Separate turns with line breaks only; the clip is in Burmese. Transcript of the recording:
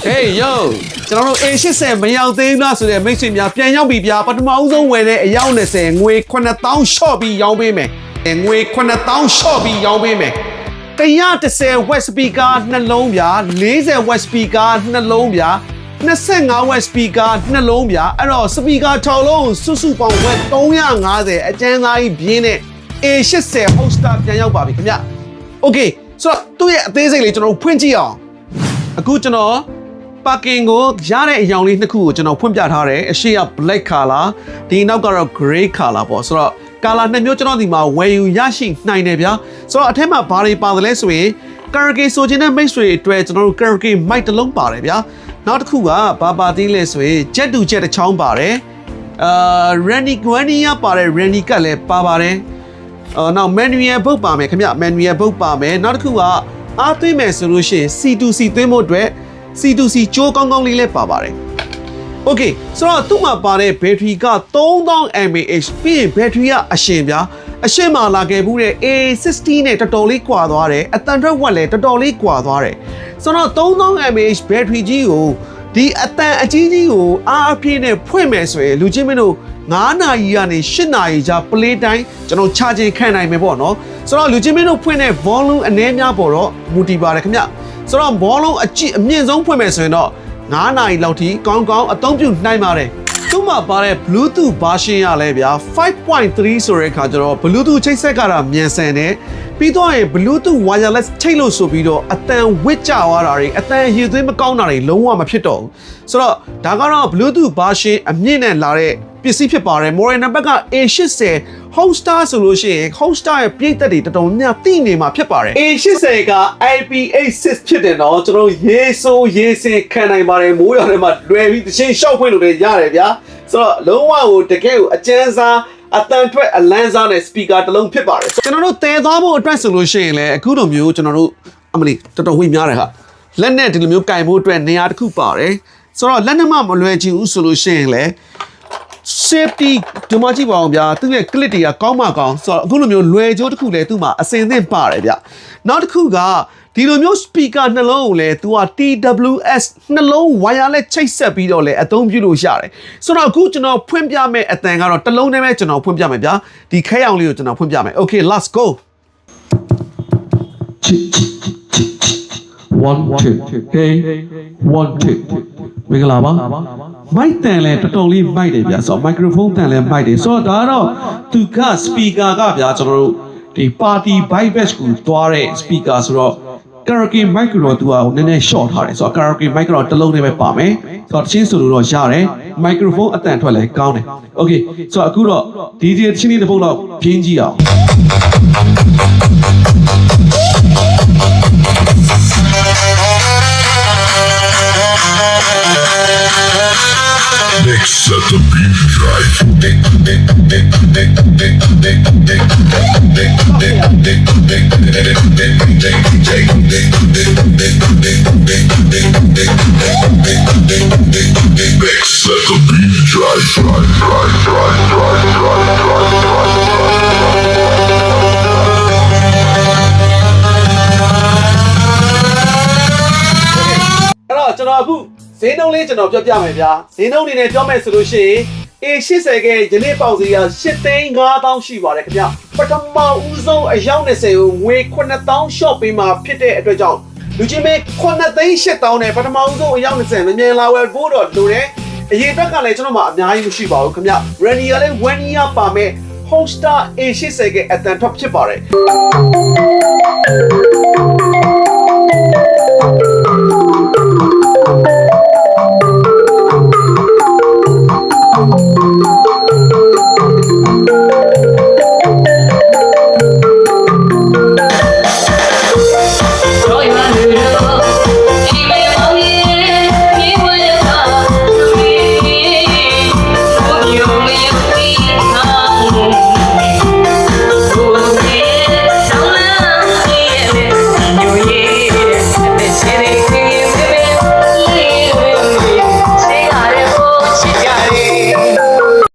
Hey yo ကျွန်တော်တို့ A80 မရောက်သေးဘူးလားဆိုတဲ့မိတ်ဆွေများပြန်ရောက်ပြီဗျာပထမဦးဆုံးဝယ်တဲ့အယောက်20ငွေ9000 short ပြီးရောင်းပေးမယ်ငွေ9000 short ပြီးရောင်းပေးမယ်110 watt speaker နှလုံးဗျာ40 watt speaker နှလုံးဗျာ25 watt speaker နှလုံးဗျာအဲ့တော့ speaker 6လုံးစုစုပေါင်း watt 350အကျန်းသားကြီးပြင်းတဲ့ A80 holster ပြန်ရောက်ပါပြီခင်ဗျ Okay ဆိုတော့သူ့ရဲ့အသေးစိတ်လေးကျွန်တော်တို့ဖွင့်ကြည့်အောင်အခုကျွန်တော် parking ကိုရတဲ့အယောင်လေးနှစ်ခုကိုကျွန်တော်ဖွင့်ပြထားတယ်အရှိက black color ဒီနောက်ကတော့ gray color ပေါ့ဆိုတော့ color နှစ်မျိုးကျွန်တော်ဒီမှာဝယ်ယူရရှိနိုင်တယ်ဗျာဆိုတော့အထက်မှာဘာတွေပါတယ်လဲဆိုရင် karaoke ဆိုခြင်းနဲ့ mix တွေအတွက်ကျွန်တော်တို့ karaoke mic တစ်လုံးပါတယ်ဗျာနောက်တစ်ခုကဘာပါသေးလဲဆိုရင် jet to jet တစ်ချောင်းပါတယ်Randy Guania ပါတယ် Randy ကလည်းပါတယ်နောက် manual ဘုတ်ပါမယ်ခင်ဗျ manual ဘုတ်ပါမယ်နောက်တစ်ခုကအားသွင်းမယ်ဆိုလို့ရှိရင် C2C သွင်းဖို့အတွက် C2C ကြိုးကောင်းကောင်းလေးလည်းပါပါတယ် Okay ဆိုတော့သူ့မှာပါတဲ့ battery က3000 mAh ပြီးရင် battery ကအရှင်ဗျာအရှင်မှာလာခဲ့ဘူးတဲ့ A60 နဲ့တော်တော်လေးကွာသွားတယ်အတန်ထွက်ဝက်လည်းတော်တော်လေးကွာသွားတယ်ဆိုတော့3000 mAh battery ကြီးကိုဒီအတန်အကြီးကြီးကိုအားအပြည့်နဲ့ဖွင့်မယ်ဆိုရင်လူချင်းမင်းတို့9နာရီကနေ10နာရီကြာ play time ကျွန်တော် charging ခံနိုင်မယ်ပေါ့နော်ဆိုတော့လူချင်းမင်းတို့ဖွင့်တဲ့ volume အနည်းများပေါ်တော့မူတည်ပါတယ်ခင်ဗျဆိုတော့ volume အမြင့်ဆုံးဖွင့်မယ်ဆိုရင်တော့9နာရီလောက်ထိကောင်းကောင်းအသုံးပြုနိုင်ပါတယ်သူ့မှာပါတဲ့ Bluetooth version ရလဲဗျာ 5.3 ဆိုတဲ့အခါကျတော့ Bluetooth ချိတ်ဆက်ကတော့မြန်ဆန်တယ်ပြီးတော့ရင် Bluetooth wireless ချိတ်လို့ဆိုပြီးတော့အတန်ဝစ်ကြသွားတာတွေအတန်ရည်သွေးမကောင်းတာတွေလုံးဝမဖြစ်တော့ဘူးဆိုတော့ဒါကတော့ Bluetooth version အမြင့်နဲ့လာတဲ့ပစ္စည်းဖြစ်ပါတယ် Moray နံပါတ်က A80 Holster ဆိုလို့ရှိရင် Holster ရဲ့ပြည့်သက်တွေတော်တော်များသိနေမှာဖြစ်ပါတယ် A80 က IP86 ဖြစ်တယ်နော်ကျွန်တော်ရေဆိုရေစင်ခံနိုင်ပါတယ်မိုးရွာထဲမှာလွယ်ပြီးတချင်းရှောက်ဖွင့်လို့လည်းရတယ်ဗျာဆိုတော့လုံးဝကိုတကယ်ကိုအကျန်းစားအတန်ထွက်အလန်းစားနဲ့ speaker တစ်လုံးဖြစ်ပါတယ်ကျွန်တော်တို့တည်သွားဖို့အတွက်ဆိုလို့ရှိရင်လည်းအခုလိုမျိုးကျွန်တော်တို့အမလီတော်တော်ဝိများတယ်ဟာလက်နဲ့ဒီလိုမျိုးကင်ဖို့အတွက်နေရာတစ်ခုပါတယ်ဆိုတော့လက်နဲ့မှမလွယ်ချင်ဘူးဆိုလို့ရှိရင်လည်းsafety ဒီမှာကြည့်ပါအောင်ဗျာသူ့ရဲ့ clip တွေကကောင်းမှကောင်းဆိုတော့အခုလိုမျိုးလွယ်ကြိုးတစ်ခုလည်းသူ့မှာအစင်သင့်ပါတယ်ဗျနောက်တစ်ခုကဒီလိုမျိုး speaker နှလုံးကိုလည်းသူက TWS နှလုံး wire နဲ့ချိတ်ဆက်ပြီးတော့လည်းအသုံးပြုလို့ရတယ်ဆိုတော့အခုကျွန်တော်ဖွင့်ပြမယ့်အတန်ကတော့တစ်လုံးနဲ့ပဲကျွန်တော်ဖွင့်ပြမယ်ဗျာဒီခဲအောင်လေးကိုကျွန်တော်ဖွင့်ပြမယ် Okay let's go 1 2 hey 1 2မင်္ဂလာပါမိုက်တန်လဲတော်တော်လေးမိုက်တယ်ဗျာဆိုတော့ microphone တန်လဲမိုက်တယ်ဆိုတော့ဒါကတော့သူက speaker ကဗျာကျွန်တော်တို့ဒီ party bypass ကိုသွားတဲ့ speaker ဆိုတော့ karaoke mic ကိုတော့သူကနည်းနည်း short ထားတယ်ဆိုတော့ karaoke mic ကတော့တစ်လုံးနဲ့ပဲပါမယ်ဆိုတော့တချင်းဆိုလို့တော့ရတယ် microphone အတန်ထွက်လဲကောင်းတယ် Okay ဆိုတော့အခုတော့ DJ တချင်းလေးတစ်ပုတ်လောက်ပြင်းကြည့်အောင်
Mix at the beat drive. Mix at the beat drive.
Hello, ဈေးနှုန်းလေးကျွန်တော်ပြောပြမယ်ဗျာဈေးနှုန်းအနေနဲ့ပြောမယ်ဆိုလို့ရှိရင် A80 ကယနေ့ပေါက်ဈေးက8,500ရှိပါတယ်ခင်ဗျပထမဦးဆုံးအယောက်20ကိုငွေ9,000 short ပေးမှာဖြစ်တဲ့အတွက်ကြောင့်လူချင်းမဲ9,800နဲ့ပထမဦးဆုံးအယောက်20မမြင်လာဝယ်ဖို့တော့လိုတယ်အရင်အတွက်ကလည်းကျွန်တော်မှအများကြီးမရှိပါဘူးခင်ဗျ Randy ကလည်း 1 year ပါမယ် Holster A80 ကအတန် top ဖြစ်ပါတယ်